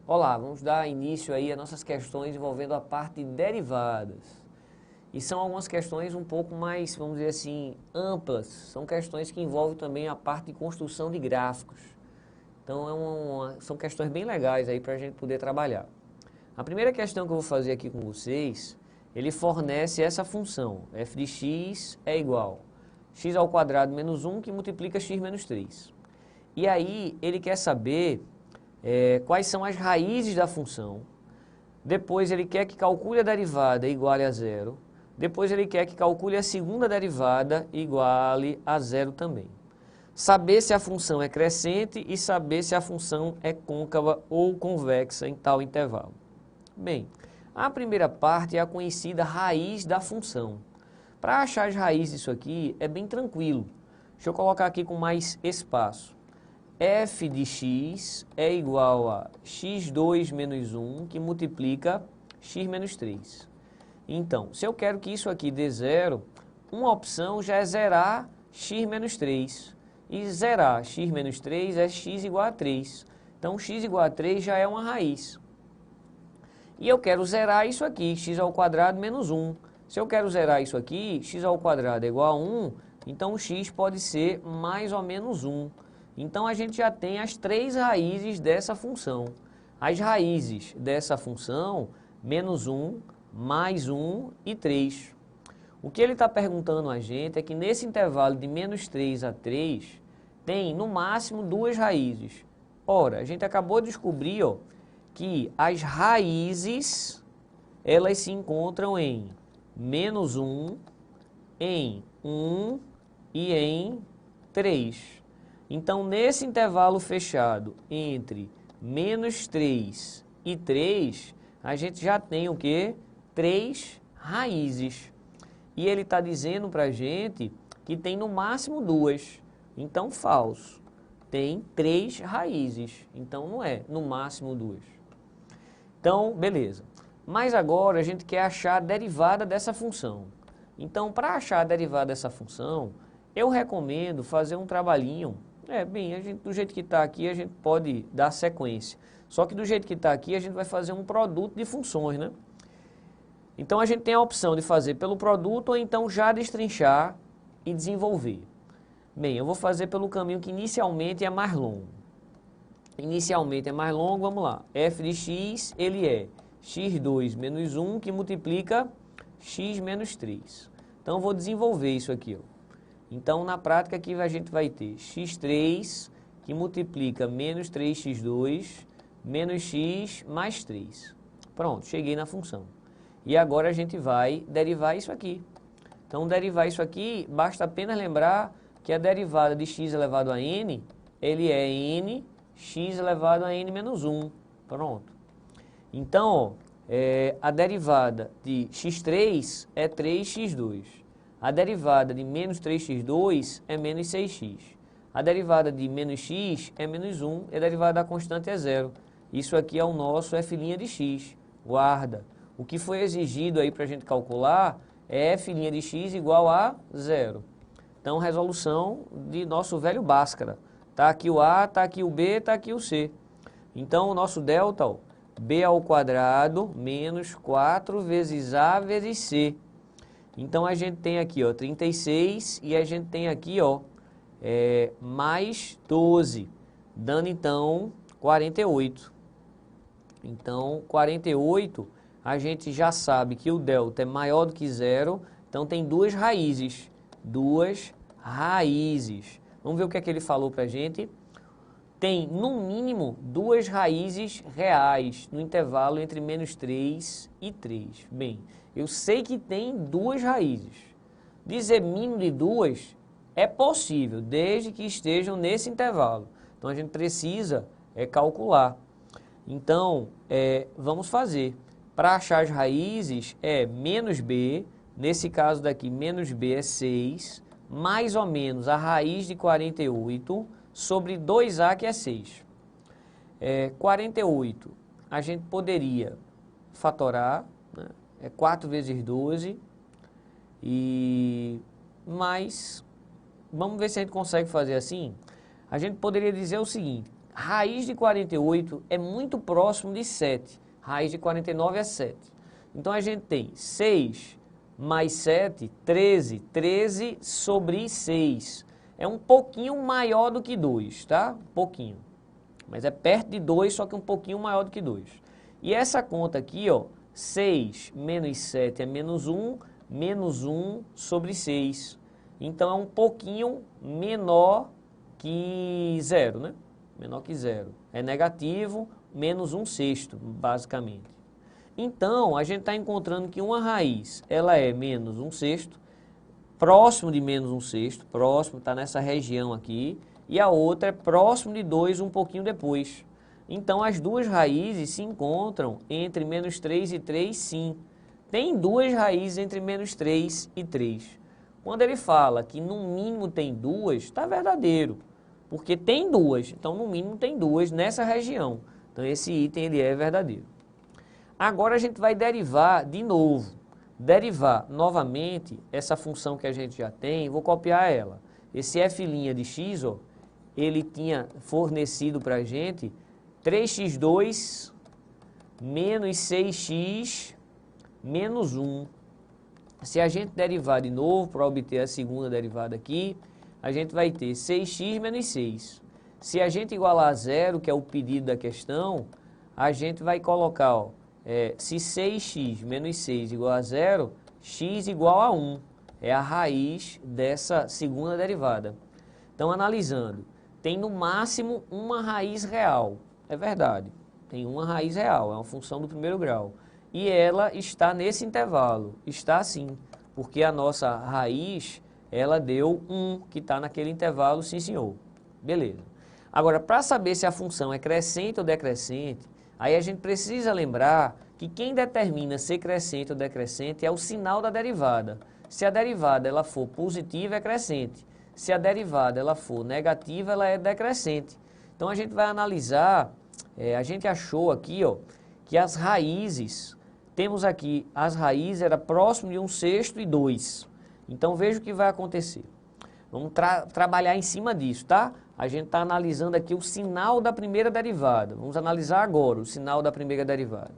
Olá, vamos dar início aí a nossas questões envolvendo a parte de derivadas. E são algumas questões um pouco mais, vamos dizer assim, amplas. São questões que envolvem também a parte de construção de gráficos. Então são questões bem legais aí para a gente poder trabalhar. A primeira questão que eu vou fazer aqui com vocês, ele fornece essa função, f de x é igual a x ao quadrado menos 1 que multiplica x menos 3. E aí ele quer saber quais são as raízes da função. Depois ele quer que calcule a derivada iguale a zero. Depois ele quer que calcule a segunda derivada iguale a zero também. Saber se a função é crescente e saber se a função é côncava ou convexa em tal intervalo. Bem, a primeira parte é a conhecida raiz da função. Para achar as raízes disso aqui é bem tranquilo. Deixa eu colocar aqui com mais espaço. F de x é igual a x2 menos 1 que multiplica x menos 3. Então, se eu quero que isso aqui dê zero, uma opção já é zerar x menos 3. E zerar x menos 3 é x igual a 3. Então, x igual a 3 já é uma raiz. E eu quero zerar isso aqui, x ao quadrado menos 1. Se eu quero zerar isso aqui, x ao quadrado é igual a 1, então o x pode ser mais ou menos 1. Então, a gente já tem as três raízes dessa função. As raízes dessa função, menos 1, mais 1 e 3. O que ele está perguntando a gente é que nesse intervalo de menos 3 a 3, tem no máximo duas raízes. Ora, a gente acabou de descobrir que as raízes, elas se encontram em menos 1, em 1 e em 3. Então, nesse intervalo fechado entre menos 3 e 3, a gente já tem o quê? 3 raízes. E ele está dizendo para a gente que tem no máximo duas. Então, falso. Tem 3 raízes. Então, não é no máximo duas. Então, beleza. Mas agora a gente quer achar a derivada dessa função. Então, para achar a derivada dessa função, eu recomendo fazer um trabalhinho. Do jeito que está aqui, a gente pode dar sequência. Só que do jeito que está aqui, a gente vai fazer um produto de funções, né? Então, a gente tem a opção de fazer pelo produto ou então já destrinchar e desenvolver. Bem, eu vou fazer pelo caminho que inicialmente é mais longo. Inicialmente é mais longo, vamos lá. F de x, ele é x2 menos 1 que multiplica x menos 3. Então, eu vou desenvolver isso aqui, ó. Então, na prática, aqui a gente vai ter x3, que multiplica menos 3x2, menos x mais 3. Pronto, cheguei na função. E agora a gente vai derivar isso aqui. Então, derivar isso aqui, basta apenas lembrar que a derivada de x elevado a n, ele é n, x elevado a n menos 1. Pronto. Então, a derivada de x3 é 3x2. A derivada de menos 3x2 é menos 6x. A derivada de menos x é menos 1 e a derivada da constante é 0. Isso aqui é o nosso f' de x. Guarda. O que foi exigido aí para a gente calcular é f' de x igual a 0. Então, resolução de nosso velho Bhaskara. Está aqui o a, está aqui o b, está aqui o c. Então, o nosso delta, ó, b ao quadrado menos 4 vezes a vezes c. Então, a gente tem aqui, ó, 36 e a gente tem aqui, ó, mais 12, dando, então, 48. Então, 48, a gente já sabe que o delta é maior do que zero, então tem duas raízes. Duas raízes. Vamos ver o que é que ele falou para a gente. Tem, no mínimo, duas raízes reais no intervalo entre menos 3 e 3. Bem, eu sei que tem duas raízes. Dizer mínimo de duas é possível, desde que estejam nesse intervalo. Então, a gente precisa calcular. Então, vamos fazer. Para achar as raízes, é menos b, nesse caso daqui, menos b é 6, mais ou menos a raiz de 48 sobre 2a, que é 6. 48, a gente poderia fatorar, né? É 4 vezes 12, mas vamos ver se a gente consegue fazer assim. A gente poderia dizer o seguinte, Raiz de 48 é muito próximo de 7. Raiz de 49 é 7. Então, a gente tem 6 mais 7, 13. 13 sobre 6. É um pouquinho maior do que 2, tá? Um pouquinho. Mas é perto de 2, só que um pouquinho maior do que 2. E essa conta aqui, ó, 6 menos 7 é menos 1 sobre 6. Então, é um pouquinho menor que 0, né? Menor que 0. É negativo, menos 1/6, basicamente. Então, a gente está encontrando que uma raiz, ela é menos 1/6, próximo de menos 1/6, próximo, está nessa região aqui, e a outra é próximo de 2, um pouquinho depois. Então, as duas raízes se encontram entre menos 3 e 3, sim. Tem duas raízes entre menos 3 e 3. Quando ele fala que no mínimo tem duas, está verdadeiro, porque tem duas, então no mínimo tem duas nessa região. Então, esse item ele é verdadeiro. Agora a gente vai derivar de novo. Derivar novamente essa função que a gente já tem, vou copiar ela. Esse f' de x, ó, ele tinha fornecido para a gente 3x2 menos 6x menos 1. Se a gente derivar de novo, para obter a segunda derivada aqui, a gente vai ter 6x menos 6. Se a gente igualar a zero, que é o pedido da questão, a gente vai colocar, ó, se 6x menos 6 igual a 0, x igual a 1. É a raiz dessa segunda derivada. Então, analisando, tem no máximo uma raiz real. É verdade, tem uma raiz real, é uma função do primeiro grau. E ela está nesse intervalo, está sim, porque a nossa raiz, ela deu 1, que está naquele intervalo, sim senhor. Beleza. Agora, para saber se a função é crescente ou decrescente, aí a gente precisa lembrar que quem determina ser crescente ou decrescente é o sinal da derivada. Se a derivada ela for positiva, é crescente. Se a derivada ela for negativa, ela é decrescente. Então, a gente vai analisar, a gente achou aqui, ó, que as raízes, temos aqui, as raízes era próximo de 1/6 e 2. Então, veja o que vai acontecer. Vamos trabalhar em cima disso, tá? A gente está analisando aqui o sinal da primeira derivada. Vamos analisar agora o sinal da primeira derivada.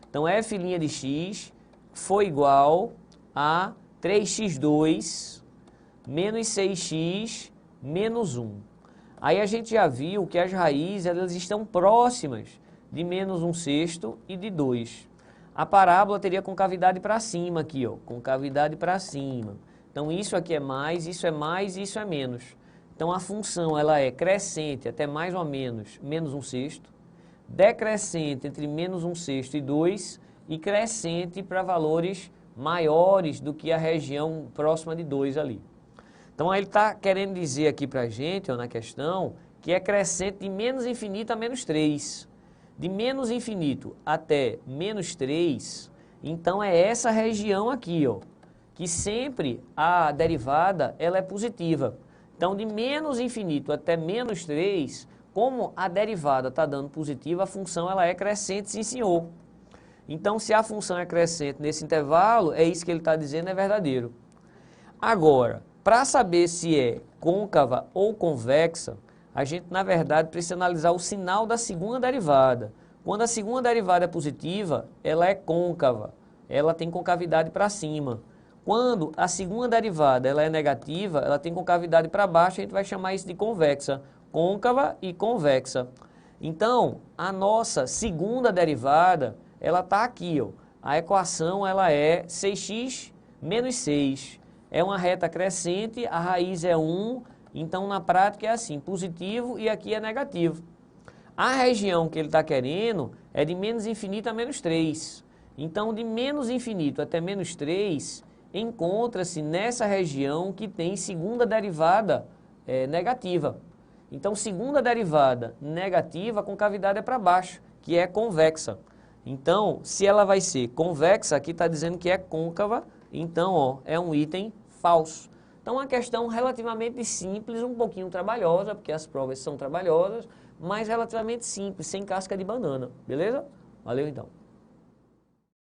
Então, f' de x foi igual a 3x2 menos 6x menos 1. Aí a gente já viu que as raízes elas estão próximas de menos 1/6 e de 2. A parábola teria concavidade para cima aqui, ó, concavidade para cima. Então, isso aqui é mais, isso é mais e isso é menos. Então, a função ela é crescente até mais ou menos 1/6, decrescente entre menos 1/6 e 2 e crescente para valores maiores do que a região próxima de 2 ali. Então, ele está querendo dizer aqui para a gente, ó, na questão, que é crescente de menos infinito a menos 3. De menos infinito até menos 3, então é essa região aqui, ó, que sempre a derivada ela é positiva. Então, de menos infinito até menos 3, como a derivada está dando positiva, a função ela é crescente, sim senhor. Então, se a função é crescente nesse intervalo, é isso que ele está dizendo, é verdadeiro. Agora, para saber se é côncava ou convexa, a gente, na verdade, precisa analisar o sinal da segunda derivada. Quando a segunda derivada é positiva, ela é côncava, ela tem concavidade para cima. Quando a segunda derivada ela é negativa, ela tem concavidade para baixo, a gente vai chamar isso de convexa, côncava e convexa. Então, a nossa segunda derivada, ela está aqui, ó. A equação ela é 6x menos 6. É uma reta crescente, a raiz é 1, então na prática é assim, positivo e aqui é negativo. A região que ele está querendo é de menos infinito a menos 3. Então, de menos infinito até menos 3, encontra-se nessa região que tem segunda derivada negativa. Então, segunda derivada negativa, a concavidade é para baixo, que é convexa. Então, se ela vai ser convexa, aqui está dizendo que é côncava, então ó, é um item falso. Então, uma questão relativamente simples, um pouquinho trabalhosa, porque as provas são trabalhosas, mas relativamente simples, sem casca de banana, beleza? Valeu então.